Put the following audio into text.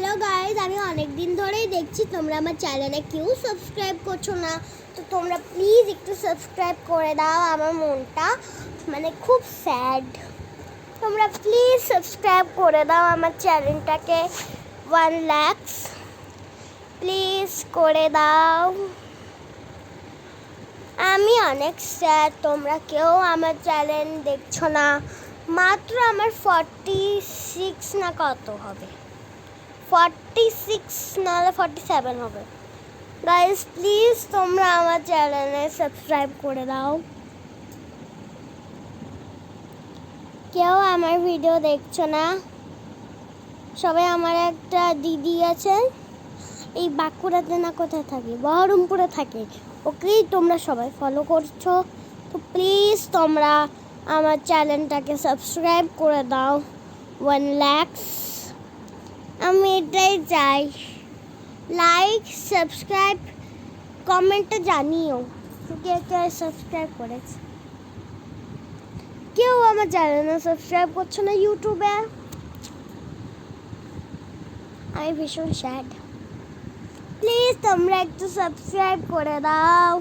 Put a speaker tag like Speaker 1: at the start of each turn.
Speaker 1: Hello guys, আমি অনেক দিন ধরেই দেখছি তোমরা আমার চ্যানেলে কেউ সাবস্ক্রাইব করছো না। তো তোমরা প্লিজ একটু সাবস্ক্রাইব করে দাও। আমার মনটা খুব স্যাড। তোমরা প্লিজ সাবস্ক্রাইব করে দাও আমার চ্যানেলটাকে 1 লাখ প্লিজ করে দাও। আমি অনেক স্যাড, তোমরা কেউ আমার চ্যানেল দেখছো না। মাত্র আমার 46 না কত হবে, 46 নাহলে 47 হবে। গাইস প্লিজ তোমরা আমার চ্যানেলে সাবস্ক্রাইব করে দাও। কেউ আমার ভিডিও দেখছো না। সবাই, আমার একটা দিদি আছে, এই বাঁকুড়াতে না কোথায় থাকে, বহরমপুরে থাকে, ওকেই তোমরা সবাই ফলো করছো। তো প্লিজ তোমরা আমার চ্যানেলটাকে সাবস্ক্রাইব করে দাও 1 লাখ। আমি এটাই চাই। লাইক, সাবস্ক্রাইব, কমেন্টে জানিও কে কে সাবস্ক্রাইব করেছে। কেউ আমার চ্যানেলে সাবস্ক্রাইব করছে না ইউটিউবে। আমি ভীষণ স্যাড। প্লিজ তোমরা একটু সাবস্ক্রাইব করে দাও।